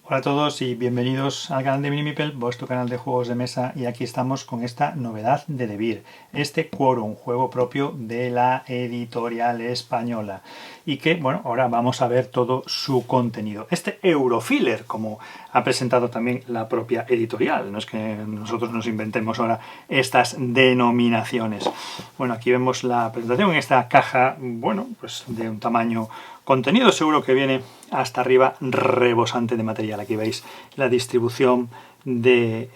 Hola a todos y bienvenidos al canal de Minimipel, vuestro canal de juegos de mesa, y aquí estamos con esta novedad de Devir, este Quorum, juego propio de la editorial española, y que, bueno, ahora vamos a ver todo su contenido. Este Eurofiller, como ha presentado también la propia editorial, no es que nosotros nos inventemos ahora estas denominaciones. Bueno, aquí vemos la presentación en esta caja, bueno, pues de un tamaño contenido, seguro que viene hasta arriba rebosante de material. Aquí veis la distribución de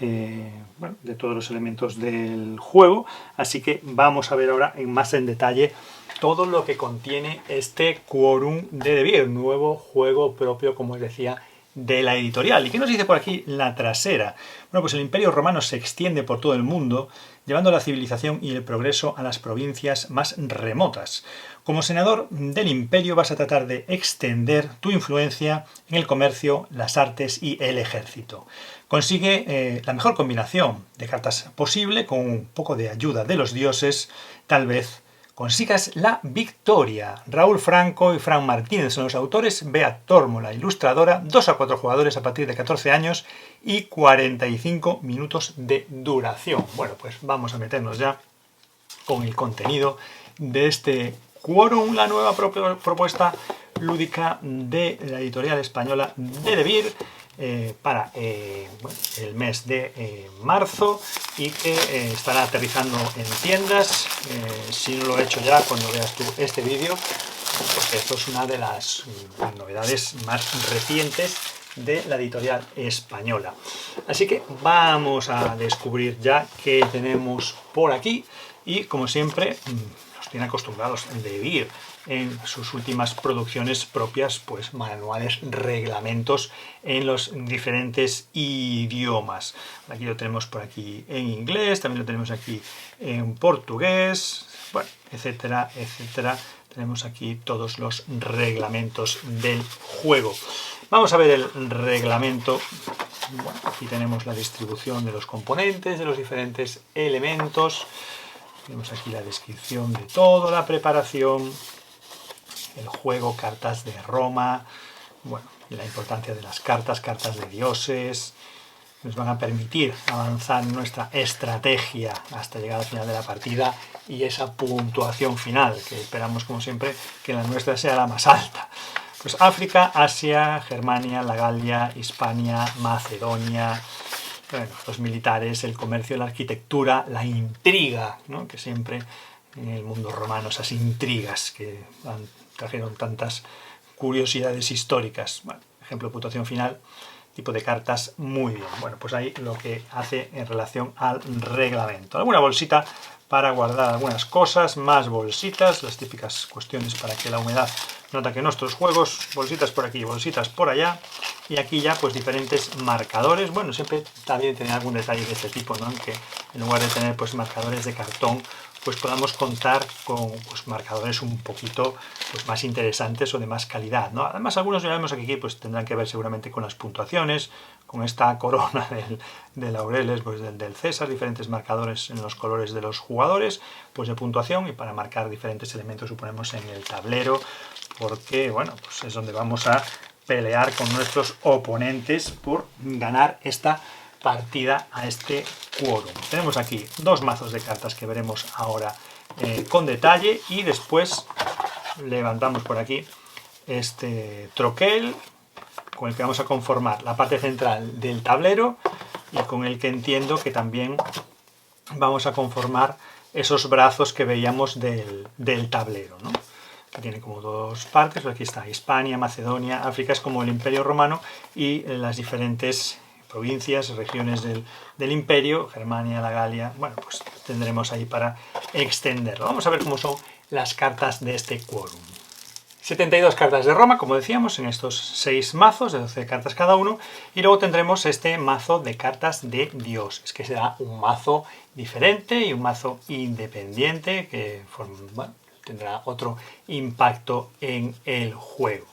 todos los elementos del juego, así que vamos a ver ahora más en detalle todo lo que contiene este Quorum de Devir, nuevo juego propio, como os decía, de la editorial. ¿Y qué nos dice por aquí la trasera? Bueno, pues el Imperio Romano se extiende por todo el mundo, llevando la civilización y el progreso a las provincias más remotas. Como senador del Imperio vas a tratar de extender tu influencia en el comercio, las artes y el ejército. Consigue la mejor combinación de cartas posible, con un poco de ayuda de los dioses, tal vez consigas la victoria. Raúl Franco y Fran Martínez son los autores, Bea Tormo la ilustradora, 2 a 4 jugadores a partir de 14 años y 45 minutos de duración. Bueno, pues vamos a meternos ya con el contenido de este Quorum, la nueva propuesta lúdica de la editorial española de Devir, para el mes de marzo, y que estará aterrizando en tiendas. Si no lo he hecho ya, cuando veas tú este vídeo, porque esto es una de las novedades más recientes de la editorial española. Así que vamos a descubrir ya qué tenemos por aquí, y como siempre nos tiene acostumbrados en Devir en sus últimas producciones propias, pues manuales, reglamentos en los diferentes idiomas. Aquí lo tenemos por aquí en inglés, también lo tenemos aquí en portugués, bueno, etcétera, etcétera. Tenemos aquí todos los reglamentos del juego. Vamos a ver el reglamento. Bueno, aquí tenemos la distribución de los componentes, de los diferentes elementos. Tenemos aquí la descripción de todo, la preparación, el juego, cartas de Roma, bueno, y la importancia de las cartas de dioses. Nos van a permitir avanzar en nuestra estrategia hasta llegar al final de la partida, y esa puntuación final, que esperamos, como siempre, que la nuestra sea la más alta. Pues África, Asia, Germania, la Galia, Hispania, Macedonia, bueno, los militares, el comercio, la arquitectura, la intriga, ¿no? Que siempre en el mundo romano, esas intrigas que trajeron tantas curiosidades históricas. Bueno, ejemplo de puntuación final, tipo de cartas, muy bien. Bueno, pues ahí lo que hace en relación al reglamento. Alguna bolsita para guardar algunas cosas, más bolsitas, las típicas cuestiones para que la humedad no ataque nuestros juegos, bolsitas por aquí, bolsitas por allá, y aquí ya pues diferentes marcadores. Bueno, siempre también tener algún detalle de este tipo, ¿no? Que en lugar de tener pues marcadores de cartón, pues podamos contar con pues marcadores un poquito pues más interesantes o de más calidad, ¿no? Además, algunos ya vemos aquí pues tendrán que ver seguramente con las puntuaciones, con esta corona de laureles, pues del César, diferentes marcadores en los colores de los jugadores, pues de puntuación, y para marcar diferentes elementos, suponemos, en el tablero, porque bueno, pues es donde vamos a pelear con nuestros oponentes por ganar esta partida a este Quorum. Tenemos aquí dos mazos de cartas que veremos ahora con detalle, y después levantamos por aquí este troquel con el que vamos a conformar la parte central del tablero, y con el que entiendo que también vamos a conformar esos brazos que veíamos del tablero, ¿no? Que tiene como dos partes. Aquí está Hispania, Macedonia, África es como el Imperio Romano, y las diferentes provincias, regiones del Imperio, Germania, la Galia. Bueno, pues tendremos ahí para extenderlo. Vamos a ver cómo son las cartas de este Quorum. 72 cartas de Roma, como decíamos, en estos 6 mazos de 12 cartas cada uno, y luego tendremos este mazo de cartas de dioses, que será un mazo diferente y un mazo independiente que, bueno, tendrá otro impacto en el juego.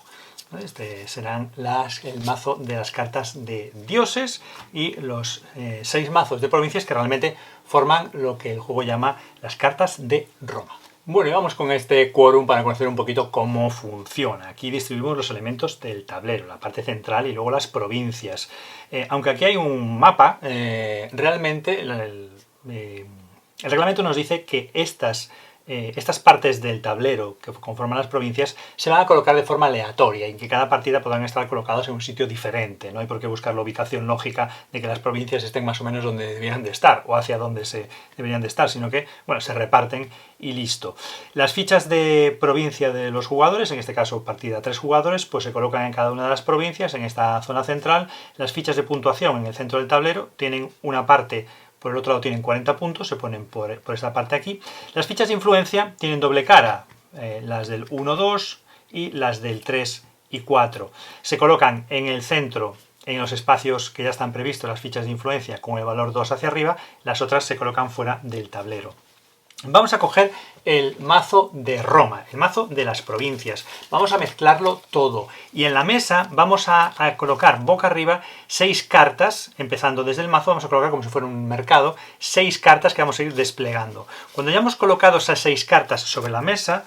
Este serán el mazo de las cartas de dioses, y los 6 mazos de provincias que realmente forman lo que el juego llama las cartas de Roma. Bueno, y vamos con este quórum para conocer un poquito cómo funciona. Aquí distribuimos los elementos del tablero, la parte central y luego las provincias. Aunque aquí hay un mapa, realmente el reglamento nos dice que estas partes del tablero que conforman las provincias se van a colocar de forma aleatoria y que cada partida podrán estar colocados en un sitio diferente. No hay por qué buscar la ubicación lógica de que las provincias estén más o menos donde deberían de estar o hacia donde se deberían de estar, sino que, bueno, se reparten y listo. Las fichas de provincia de los jugadores, en este caso partida 3 jugadores, pues se colocan en cada una de las provincias, en esta zona central. Las fichas de puntuación en el centro del tablero tienen una parte. Por el otro lado tienen 40 puntos, se ponen por esta parte aquí. Las fichas de influencia tienen doble cara, las del 1, 2 y las del 3 y 4. Se colocan en el centro, en los espacios que ya están previstos, las fichas de influencia con el valor 2 hacia arriba, las otras se colocan fuera del tablero. Vamos a coger el mazo de Roma, el mazo de las provincias. Vamos a mezclarlo todo. Y en la mesa vamos a colocar boca arriba 6 cartas, empezando desde el mazo, vamos a colocar como si fuera un mercado, 6 cartas que vamos a ir desplegando. Cuando ya hemos colocado esas 6 cartas sobre la mesa,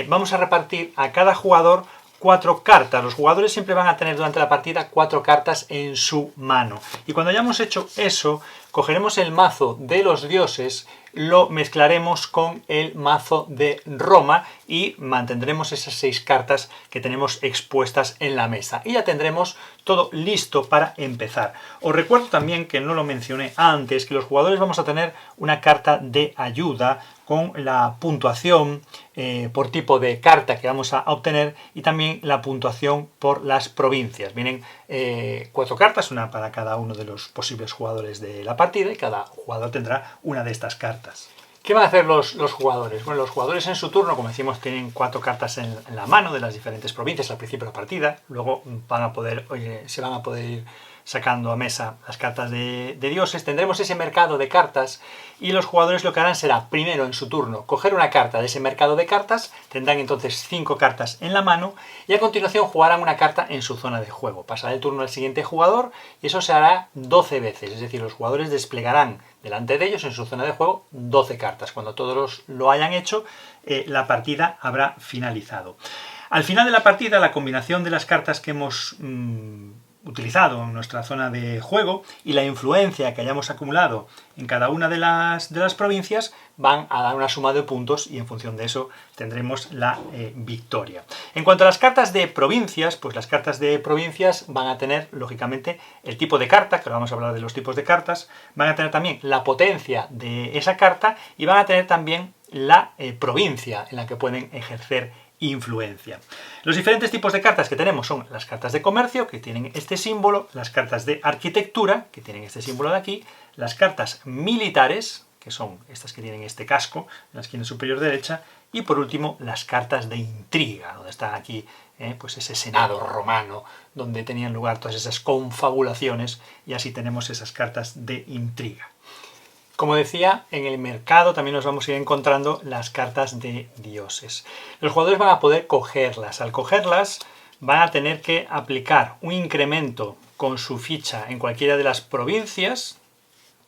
vamos a repartir a cada jugador 4 cartas. Los jugadores siempre van a tener durante la partida 4 cartas en su mano. Y cuando hayamos hecho eso, cogeremos el mazo de los dioses, lo mezclaremos con el mazo de Roma y mantendremos esas 6 cartas que tenemos expuestas en la mesa. Y ya tendremos todo listo para empezar. Os recuerdo también, que no lo mencioné antes, que los jugadores vamos a tener una carta de ayuda con la puntuación por tipo de carta que vamos a obtener y también la puntuación por las provincias. Vienen 4 cartas, una para cada uno de los posibles jugadores de la partida, y cada jugador tendrá una de estas cartas. ¿Qué van a hacer los jugadores? Bueno, los jugadores en su turno, como decimos, tienen 4 cartas en la mano de las diferentes provincias al principio de la partida. Luego se van a poder ir sacando a mesa las cartas de dioses. Tendremos ese mercado de cartas y los jugadores lo que harán será, primero en su turno, coger una carta de ese mercado de cartas. Tendrán entonces 5 cartas en la mano y a continuación jugarán una carta en su zona de juego. Pasará el turno al siguiente jugador y eso se hará 12 veces. Es decir, los jugadores desplegarán delante de ellos en su zona de juego 12 cartas. Cuando todos lo hayan hecho, la partida habrá finalizado. Al final de la partida, la combinación de las cartas que hemos utilizado en nuestra zona de juego y la influencia que hayamos acumulado en cada una de las provincias van a dar una suma de puntos y en función de eso tendremos la victoria. En cuanto a las cartas de provincias, pues las cartas de provincias van a tener lógicamente el tipo de carta, que ahora vamos a hablar de los tipos de cartas, van a tener también la potencia de esa carta y van a tener también la provincia en la que pueden ejercer influencia. Los diferentes tipos de cartas que tenemos son las cartas de comercio, que tienen este símbolo, las cartas de arquitectura, que tienen este símbolo de aquí, las cartas militares, que son estas que tienen este casco en la esquina superior derecha, y por último las cartas de intriga, donde está aquí pues ese senado romano, donde tenían lugar todas esas confabulaciones, y así tenemos esas cartas de intriga. Como decía, en el mercado también nos vamos a ir encontrando las cartas de dioses. Los jugadores van a poder cogerlas. Al cogerlas van a tener que aplicar un incremento con su ficha en cualquiera de las provincias.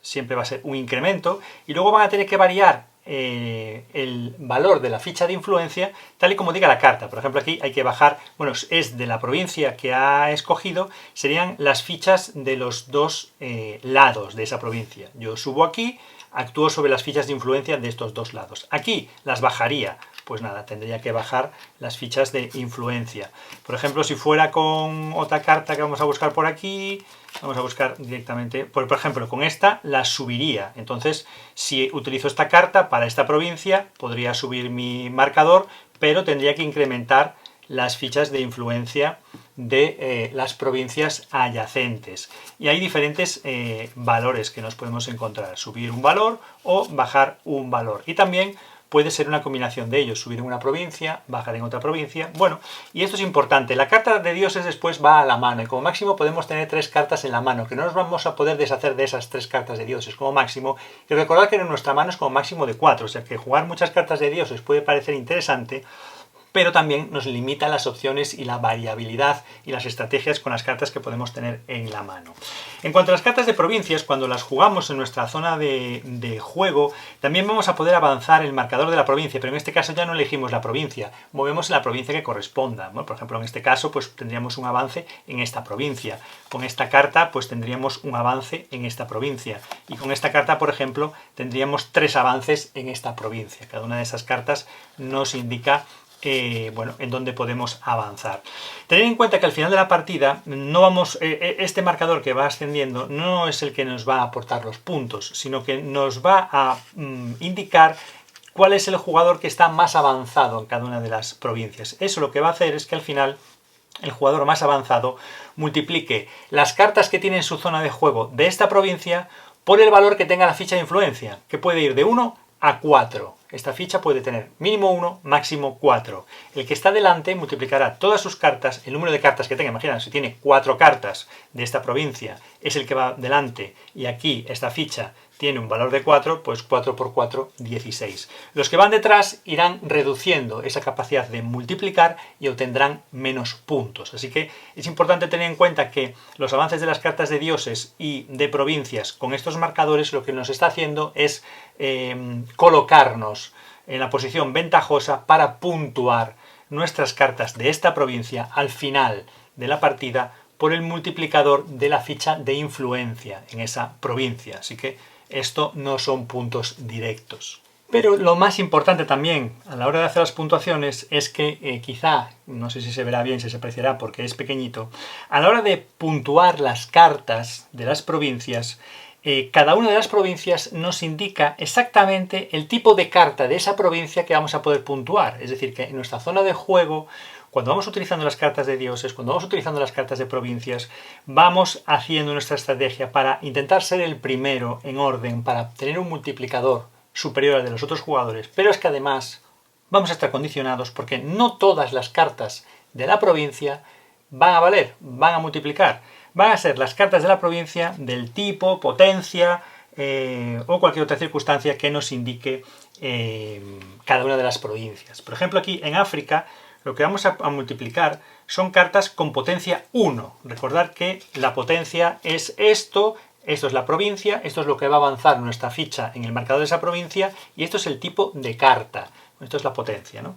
Siempre va a ser un incremento. Y luego van a tener que variar el valor de la ficha de influencia tal y como diga la carta. Por ejemplo, aquí hay que bajar, bueno, es de la provincia que ha escogido, serían las fichas de los dos lados de esa provincia. Yo subo aquí, actúo sobre las fichas de influencia de estos dos lados. Aquí las bajaría, pues nada, tendría que bajar las fichas de influencia. Por ejemplo, si fuera con otra carta que vamos a buscar por aquí, vamos a buscar directamente, por ejemplo, con esta la subiría. Entonces, si utilizo esta carta para esta provincia, podría subir mi marcador, pero tendría que incrementar las fichas de influencia de las provincias adyacentes. Y hay diferentes valores que nos podemos encontrar. Subir un valor o bajar un valor. Y también puede ser una combinación de ellos, subir en una provincia, bajar en otra provincia. Bueno, y esto es importante, la carta de dioses después va a la mano y como máximo podemos tener 3 cartas en la mano, que no nos vamos a poder deshacer de esas 3 cartas de dioses como máximo, y recordad que en nuestra mano es como máximo de 4, o sea que jugar muchas cartas de dioses puede parecer interesante, pero también nos limita las opciones y la variabilidad y las estrategias con las cartas que podemos tener en la mano. En cuanto a las cartas de provincias, cuando las jugamos en nuestra zona de juego, también vamos a poder avanzar el marcador de la provincia, pero en este caso ya no elegimos la provincia, movemos en la provincia que corresponda. Bueno, por ejemplo, en este caso pues tendríamos un avance en esta provincia. Con esta carta pues tendríamos un avance en esta provincia. Y con esta carta, por ejemplo, tendríamos 3 avances en esta provincia. Cada una de esas cartas nos indica bueno, en dónde podemos avanzar. Tened en cuenta que al final de la partida no vamos, este marcador que va ascendiendo no es el que nos va a aportar los puntos, sino que nos va a indicar cuál es el jugador que está más avanzado en cada una de las provincias. Eso lo que va a hacer es que al final el jugador más avanzado multiplique las cartas que tiene en su zona de juego de esta provincia por el valor que tenga la ficha de influencia, que puede ir de 1 a 4. Esta ficha puede tener mínimo 1, máximo 4. El que está delante multiplicará todas sus cartas, el número de cartas que tenga. Imagina, si tiene 4 cartas de esta provincia, es el que va delante, y aquí esta ficha tiene un valor de 4, pues 4 por 4, 16. Los que van detrás irán reduciendo esa capacidad de multiplicar y obtendrán menos puntos. Así que es importante tener en cuenta que los avances de las cartas de dioses y de provincias con estos marcadores lo que nos está haciendo es colocarnos en la posición ventajosa para puntuar nuestras cartas de esta provincia al final de la partida por el multiplicador de la ficha de influencia en esa provincia. Así que esto no son puntos directos. Pero lo más importante también a la hora de hacer las puntuaciones es que quizá, no sé si se verá bien, si se apreciará porque es pequeñito, a la hora de puntuar las cartas de las provincias, cada una de las provincias nos indica exactamente el tipo de carta de esa provincia que vamos a poder puntuar. Es decir, que en nuestra zona de juego, cuando vamos utilizando las cartas de dioses, cuando vamos utilizando las cartas de provincias, vamos haciendo nuestra estrategia para intentar ser el primero en orden, para tener un multiplicador superior al de los otros jugadores. Pero es que además vamos a estar condicionados porque no todas las cartas de la provincia van a valer, van a multiplicar. Van a ser las cartas de la provincia del tipo, potencia o cualquier otra circunstancia que nos indique cada una de las provincias. Por ejemplo, aquí en África lo que vamos a multiplicar son cartas con potencia 1. Recordad que la potencia es esto es la provincia, esto es lo que va a avanzar nuestra ficha en el marcador de esa provincia y esto es el tipo de carta. Esto es la potencia, ¿no?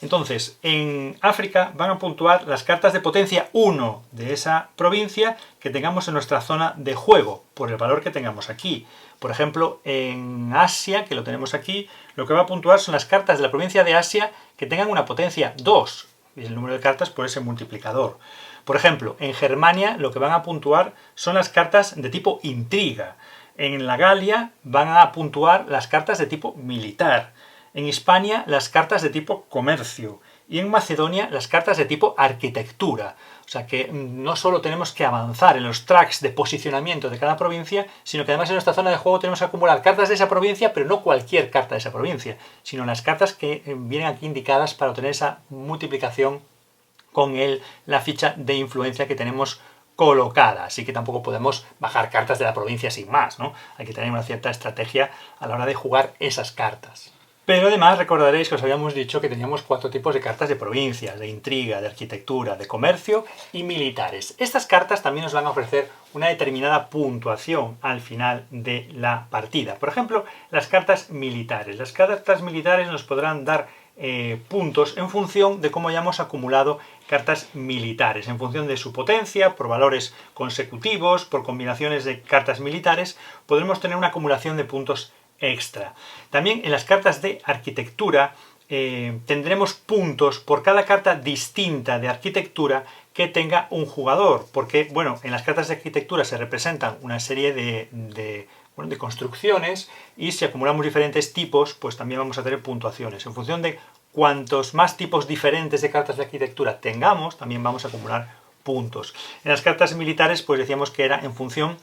Entonces, en África van a puntuar las cartas de potencia 1 de esa provincia que tengamos en nuestra zona de juego, por el valor que tengamos aquí. Por ejemplo, en Asia, que lo tenemos aquí, lo que va a puntuar son las cartas de la provincia de Asia que tengan una potencia 2, y el número de cartas por ese multiplicador. Por ejemplo, en Germania lo que van a puntuar son las cartas de tipo intriga. En la Galia van a puntuar las cartas de tipo militar. En Hispania las cartas de tipo comercio y en Macedonia las cartas de tipo arquitectura. O sea que no solo tenemos que avanzar en los tracks de posicionamiento de cada provincia, sino que además en nuestra zona de juego tenemos que acumular cartas de esa provincia, pero no cualquier carta de esa provincia, sino las cartas que vienen aquí indicadas para obtener esa multiplicación con la ficha de influencia que tenemos colocada. Así que tampoco podemos bajar cartas de la provincia sin más, ¿no? Hay que tener una cierta estrategia a la hora de jugar esas cartas. Pero además recordaréis que os habíamos dicho que teníamos 4 tipos de cartas de provincias, de intriga, de arquitectura, de comercio y militares. Estas cartas también nos van a ofrecer una determinada puntuación al final de la partida. Por ejemplo, las cartas militares. Las cartas militares nos podrán dar puntos en función de cómo hayamos acumulado cartas militares, en función de su potencia, por valores consecutivos, por combinaciones de cartas militares, podremos tener una acumulación de puntos extra. También en las cartas de arquitectura tendremos puntos por cada carta distinta de arquitectura que tenga un jugador, porque bueno, en las cartas de arquitectura se representan una serie de construcciones y si acumulamos diferentes tipos, pues también vamos a tener puntuaciones. En función de cuantos más tipos diferentes de cartas de arquitectura tengamos, también vamos a acumular puntos. En las cartas militares, pues decíamos que era en función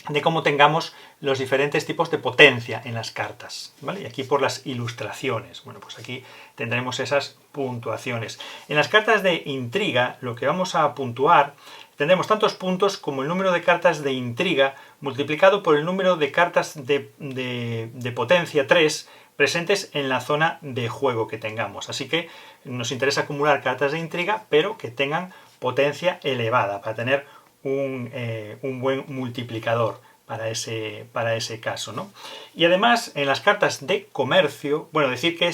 de cómo tengamos los diferentes tipos de potencia en las cartas, ¿vale? Y aquí por las ilustraciones, bueno, pues aquí tendremos esas puntuaciones. En las cartas de intriga, lo que vamos a puntuar, tendremos tantos puntos como el número de cartas de intriga multiplicado por el número de cartas de potencia 3 presentes en la zona de juego que tengamos. Así que nos interesa acumular cartas de intriga, pero que tengan potencia elevada, para tener un buen multiplicador para ese caso, ¿no? Y además, en las cartas de comercio, bueno, decir que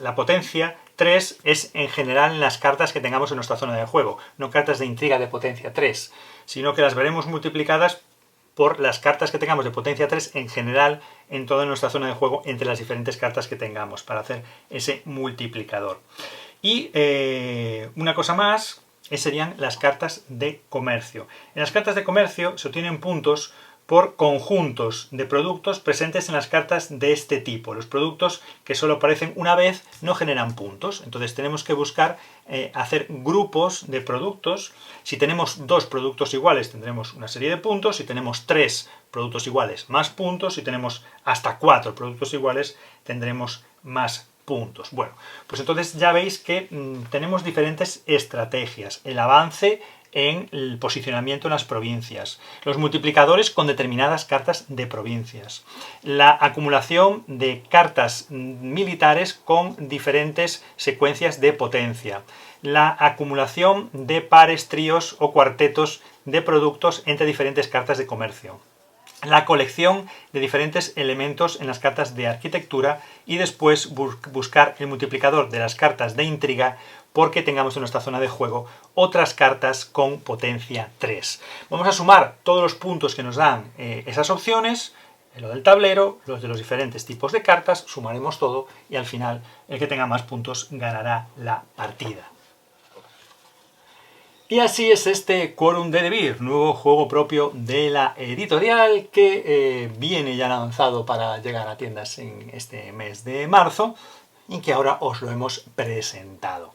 la potencia 3 es en general en las cartas que tengamos en nuestra zona de juego, no cartas de intriga de potencia 3, sino que las veremos multiplicadas por las cartas que tengamos de potencia 3 en general en toda nuestra zona de juego entre las diferentes cartas que tengamos para hacer ese multiplicador. Y una cosa más serían las cartas de comercio. En las cartas de comercio se obtienen puntos por conjuntos de productos presentes en las cartas de este tipo. Los productos que solo aparecen una vez no generan puntos, entonces tenemos que buscar hacer grupos de productos. Si tenemos 2 productos iguales tendremos una serie de puntos, si tenemos 3 productos iguales más puntos, si tenemos hasta 4 productos iguales tendremos más puntos. Bueno, pues entonces ya veis que tenemos diferentes estrategias. El avance en el posicionamiento en las provincias, los multiplicadores con determinadas cartas de provincias, la acumulación de cartas militares con diferentes secuencias de potencia, la acumulación de pares, tríos o cuartetos de productos entre diferentes cartas de comercio, la colección de diferentes elementos en las cartas de arquitectura y después buscar el multiplicador de las cartas de intriga porque tengamos en nuestra zona de juego otras cartas con potencia 3. Vamos a sumar todos los puntos que nos dan esas opciones, lo del tablero, los de los diferentes tipos de cartas, sumaremos todo y al final el que tenga más puntos ganará la partida. Y así es este Quorum de Devir, nuevo juego propio de la editorial que viene ya lanzado para llegar a tiendas en este mes de marzo y que ahora os lo hemos presentado.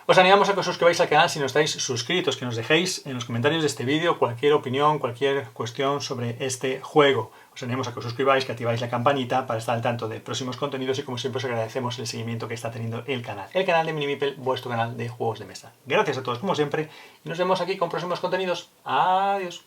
Os animamos a que os suscribáis al canal si no estáis suscritos, que nos dejéis en los comentarios de este vídeo cualquier opinión, cualquier cuestión sobre este juego. Os animamos a que os suscribáis, que activáis la campanita para estar al tanto de próximos contenidos y como siempre os agradecemos el seguimiento que está teniendo el canal de Mini Meeple, vuestro canal de juegos de mesa. Gracias a todos como siempre y nos vemos aquí con próximos contenidos. Adiós.